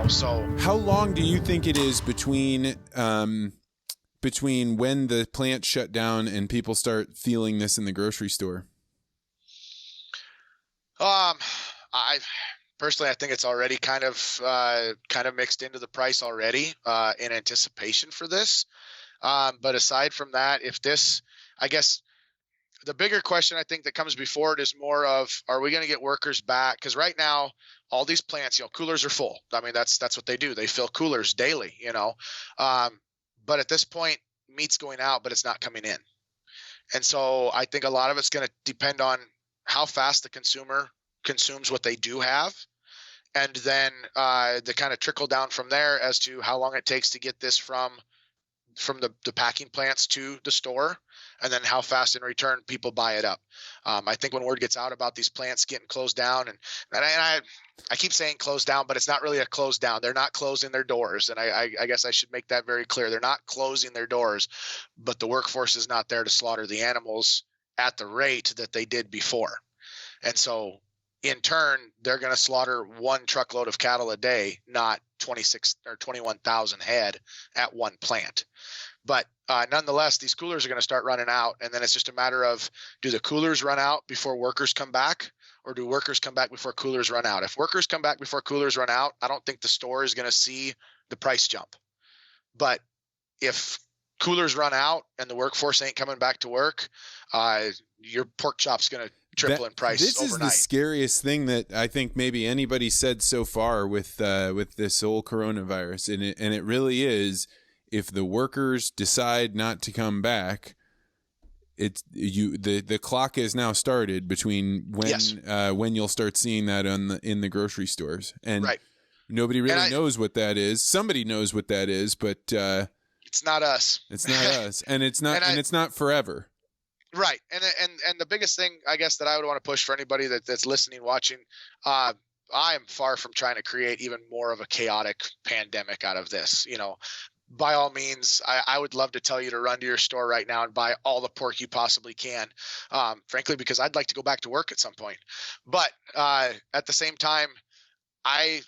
So how long do you think it is between when the plant shut down and people start feeling this in the grocery store? I personally, I think it's already kind of mixed into the price already in anticipation for this. But aside from that, I guess the bigger question I think that comes before it is more of, are we going to get workers back? Because right now, all these plants, coolers are full. I mean, that's what they do. They fill coolers daily, but at this point, meat's going out, but it's not coming in. And so I think a lot of it's going to depend on how fast the consumer consumes what they do have. And then the kind of trickle down from there as to how long it takes to get this from the packing plants to the store, and then how fast in return people buy it up. I think when word gets out about these plants getting closed down, and I keep saying closed down, but it's not really a closed down. They're not closing their doors. And I guess I should make that very clear. They're not closing their doors, but the workforce is not there to slaughter the animals at the rate that they did before. And so in turn, they're going to slaughter one truckload of cattle a day, not 26 or 21,000 head at one plant. But nonetheless, these coolers are going to start running out. And then it's just a matter of, do the coolers run out before workers come back, or do workers come back before coolers run out? If workers come back before coolers run out, I don't think the store is going to see the price jump. But if coolers run out and the workforce ain't coming back to work, your pork chop's going to triple in price this overnight. Is the scariest thing that I think maybe anybody said so far with this whole coronavirus, and it really is. If the workers decide not to come back, the clock is now started between when you'll start seeing that in the grocery stores, and right. Nobody really knows what that is. Somebody knows what that is, but it's not us. It's not us, and it's not it's not forever. Right. And the biggest thing, I guess, that I would want to push for anybody that's listening, watching, I am far from trying to create even more of a chaotic pandemic out of this. By all means, I would love to tell you to run to your store right now and buy all the pork you possibly can, frankly, because I'd like to go back to work at some point. But at the same time, I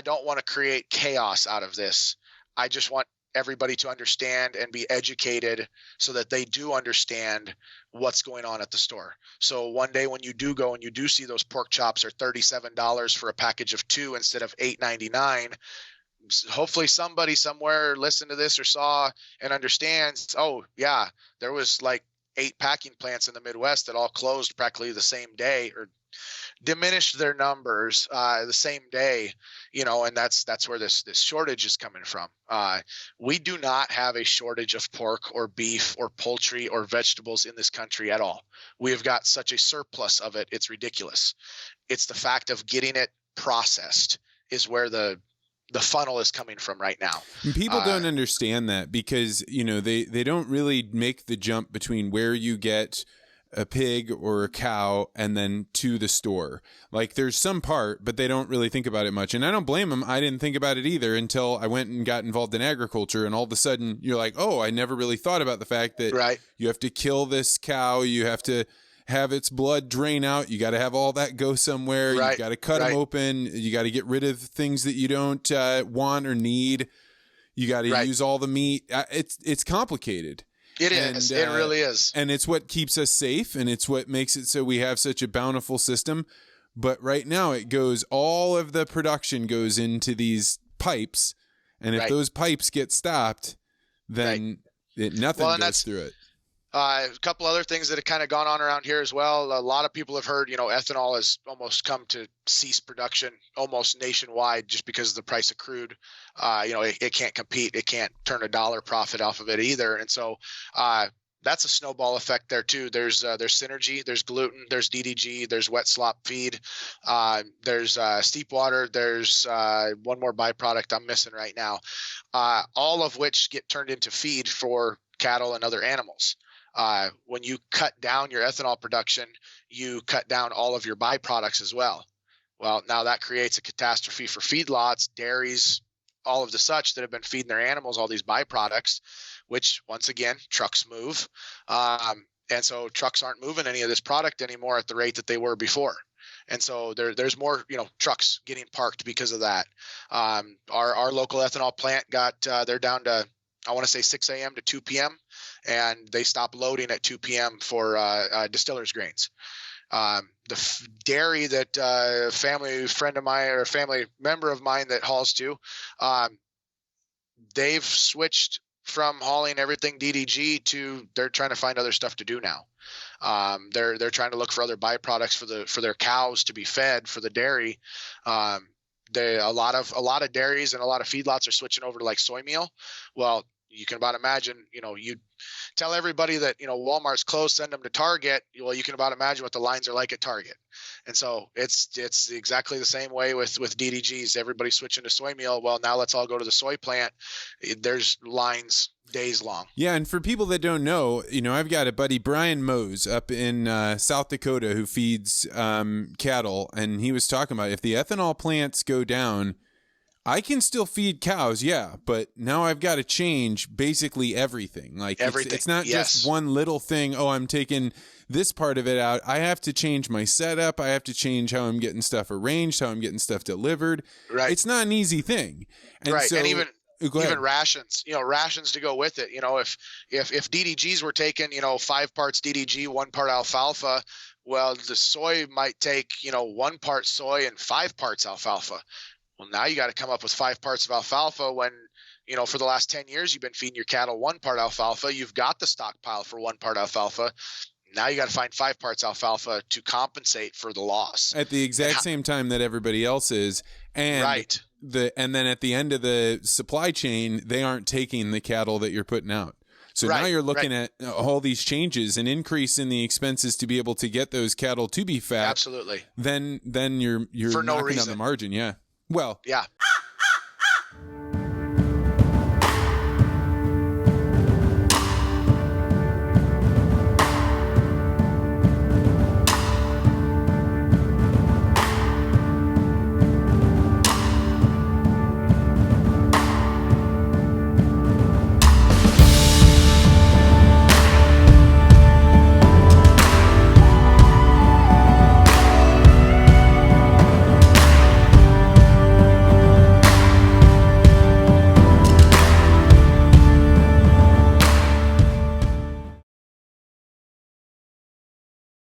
don't want to create chaos out of this. I just want everybody to understand and be educated so that they do understand what's going on at the store. So one day when you do go and you do see those pork chops are $37 for a package of 2 instead of $8.99, hopefully somebody somewhere listened to this or saw and understands, oh yeah, there was like 8 packing plants in the Midwest that all closed practically the same day, or diminished their numbers the same day, and that's where this shortage is coming from. We do not have a shortage of pork or beef or poultry or vegetables in this country at all. We have got such a surplus of it, it's ridiculous. It's the fact of getting it processed is where the funnel is coming from right now. And people don't understand that because, they don't really make the jump between where you get a pig or a cow and then to the store. Like there's some part, but they don't really think about it much. And I don't blame them. I didn't think about it either until I went and got involved in agriculture. And all of a sudden you're like, oh, I never really thought about the fact that you have to kill this cow. You have to have its blood drain out. You got to have all that go somewhere. You got to cut them open. You got to get rid of things that you don't want or need. You got to use all the meat. It's complicated. It is. It really is. And it's what keeps us safe, and it's what makes it so we have such a bountiful system. But right now all of the production goes into these pipes. And if those pipes get stopped, then nothing goes through it. A couple other things that have kind of gone on around here as well. A lot of people have heard, ethanol has almost come to cease production almost nationwide just because of the price of crude. It can't compete. It can't turn a dollar profit off of it either. And so that's a snowball effect there too. There's synergy, there's gluten, there's DDG, there's wet slop feed, there's steep water, there's one more byproduct I'm missing right now, all of which get turned into feed for cattle and other animals. When you cut down your ethanol production, you cut down all of your byproducts as well. Well, now that creates a catastrophe for feedlots, dairies, all of the such that have been feeding their animals all these byproducts, which once again, trucks move. And so trucks aren't moving any of this product anymore at the rate that they were before. And so there's more, trucks getting parked because of that. Our local ethanol plant they're down to, I want to say 6 a.m. to 2 p.m. and they stop loading at 2 p.m. for distillers grains. The dairy that family friend of mine or family member of mine that hauls to, they've switched from hauling everything DDG to they're trying to find other stuff to do now. They're trying to look for other byproducts for their cows to be fed for the dairy. A lot of dairies and a lot of feedlots are switching over to like soy meal. Well, you can about imagine, you tell everybody that, Walmart's closed, send them to Target. Well, you can about imagine what the lines are like at Target. And so it's exactly the same way with DDGs. Everybody's switching to soy meal. Well, now let's all go to the soy plant. There's lines days long. Yeah. And for people that don't know, I've got a buddy, Brian Mose, up in South Dakota who feeds cattle. And he was talking about if the ethanol plants go down, I can still feed cows, yeah, but now I've got to change basically everything. Like everything. It's not just one little thing. Oh, I'm taking this part of it out. I have to change my setup. I have to change how I'm getting stuff arranged, how I'm getting stuff delivered. Right. It's not an easy thing. And right. So, and even rations, rations to go with it. If DDGs were taking, 5 parts DDG, 1 part alfalfa, well, the soy might take, 1 part soy and 5 parts alfalfa. Well, now you got to come up with 5 parts of alfalfa when, for the last 10 years, you've been feeding your cattle 1 part alfalfa. You've got the stockpile for 1 part alfalfa. Now you got to find 5 parts alfalfa to compensate for the loss. At the exact same time that everybody else is. And right. And then at the end of the supply chain, they aren't taking the cattle that you're putting out. So now you're looking at all these changes, an increase in the expenses to be able to get those cattle to be fat. Absolutely. Then you're for no knocking reason. on the margin. Yeah. Well, yeah.